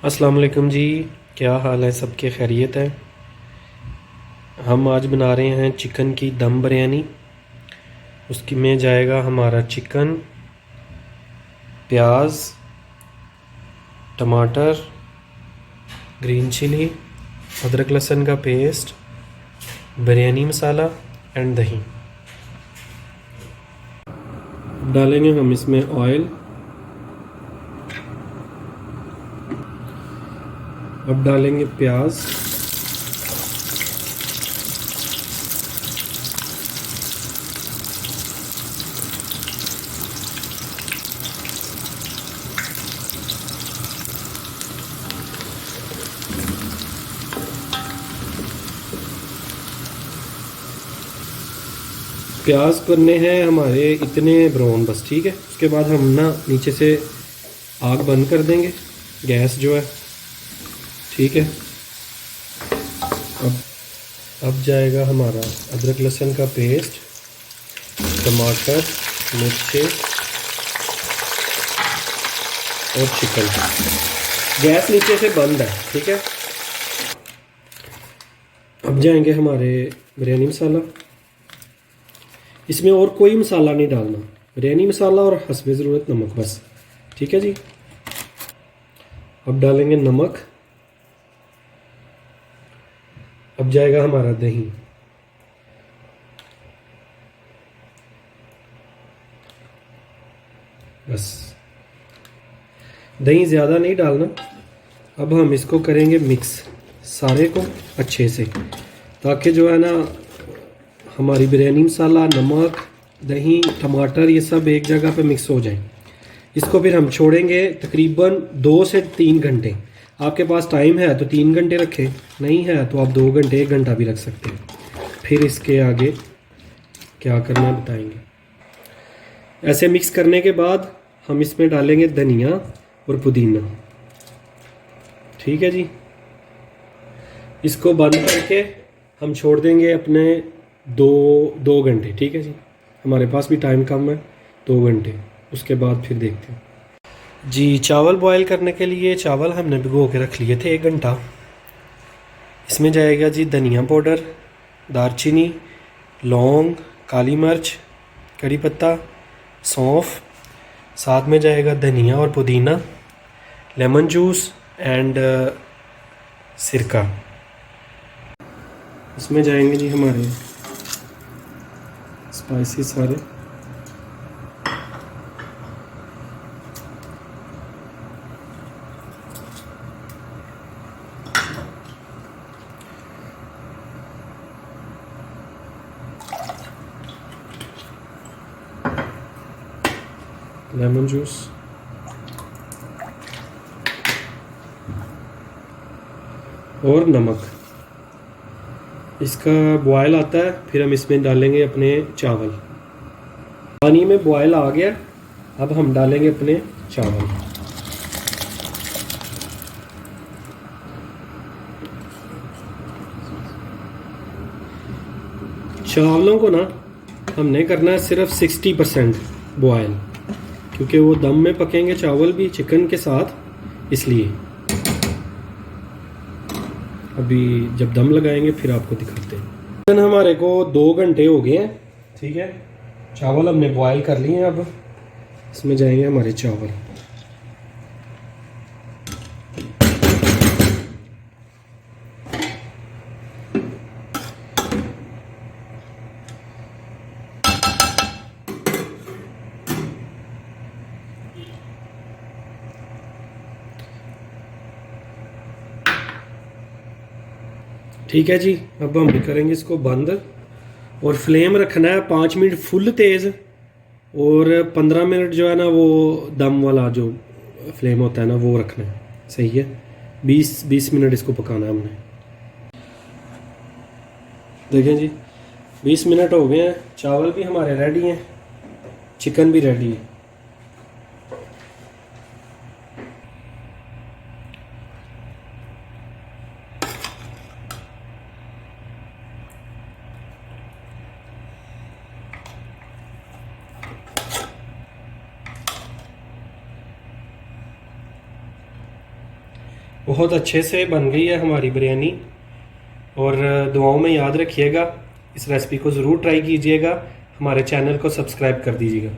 अस्सलाम वालेकुम जी। क्या हाल है? सबके खैरियत है? हम आज बना रहे हैं चिकन की दम बिरयानी। उसकी में जाएगा हमारा चिकन, प्याज, टमाटर, ग्रीन चिली, अदरक लहसुन का पेस्ट, बिरयानी मसाला एंड दही। डालेंगे हम इसमें ऑयल। अब डालेंगे प्याज, प्याज करने हैं हमारे इतने ब्राउन बस, ठीक है। उसके बाद हम ना नीचे से आग बंद कर देंगे, गैस जो है, ठीक है। अब जाएगा हमारा अदरक लहसुन का पेस्ट, टमाटर, मिर्ची और चिकन। गैस नीचे से बंद है, ठीक है। अब जाएंगे हमारे बिरयानी मसाला। इसमें और कोई मसाला नहीं डालना, बिरयानी मसाला और हस्बे ज़रूरत नमक बस, ठीक है जी। अब डालेंगे नमक। अब जाएगा हमारा दही। बस, दही ज़्यादा नहीं डालना। अब हम इसको करेंगे मिक्स सारे को अच्छे से, ताकि जो है ना हमारी बिरयानी मसाला, नमक, दही, टमाटर ये सब एक जगह पे मिक्स हो जाए। इसको फिर हम छोड़ेंगे तकरीबन 2 से 3 घंटे। आपके पास टाइम है तो 3 घंटे रखें, नहीं है तो आप 2 घंटे 1 घंटा भी रख सकते हैं। फिर इसके आगे क्या करना है बताएंगे। ऐसे मिक्स करने के बाद हम इसमें डालेंगे धनिया और पुदीना, ठीक है जी। इसको बंद करके हम छोड़ देंगे अपने दो घंटे, ठीक है जी। हमारे पास भी टाइम कम है, 2 घंटे। उसके बाद फिर देखते हैं जी। चावल बॉईल करने के लिए चावल हमने भिगो के रख लिए थे 1 घंटा। इसमें जाएगा जी धनिया पाउडर, दारचीनी, लौंग, काली मिर्च, कड़ी पत्ता, सौंफ। साथ में जाएगा धनिया और पुदीना, लेमन जूस एंड सिरका। इसमें जाएंगे जी हमारे स्पाइसी सारे। लेमन जूस, और नमक। इसका बॉयल आता है, फिर हम इसमें डालेंगे अपने चावल। पानी में बॉयल आ गया, अब हम डालेंगे अपने चावल। चावलों को ना हमने करना है सिर्फ 60% बॉयल, क्योंकि वो दम में पकेंगे चावल भी चिकन के साथ, इसलिए। अभी जब दम लगाएंगे फिर आपको दिखाते हैं। चिकन हमारे को 2 घंटे हो गए हैं, ठीक है। चावल हमने बॉयल कर लिए हैं। अब इसमें जाएंगे हमारे चावल। ठीक है जी। अब हम भी करेंगे इसको बंद, और फ्लेम रखना है 5 मिनट फुल तेज़, और 15 मिनट जो है ना वो दम वाला जो फ्लेम होता है ना वो रखना है, सही है। 20 मिनट इसको पकाना है हमने। देखें जी, 20 मिनट हो गए हैं। चावल भी हमारे रेडी हैं, चिकन भी रेडी है। बहुत अच्छे से बन गई है हमारी बिरयानी। और दुआओं में याद रखिएगा, इस रेसिपी को ज़रूर ट्राई कीजिएगा, हमारे चैनल को सब्सक्राइब कर दीजिएगा।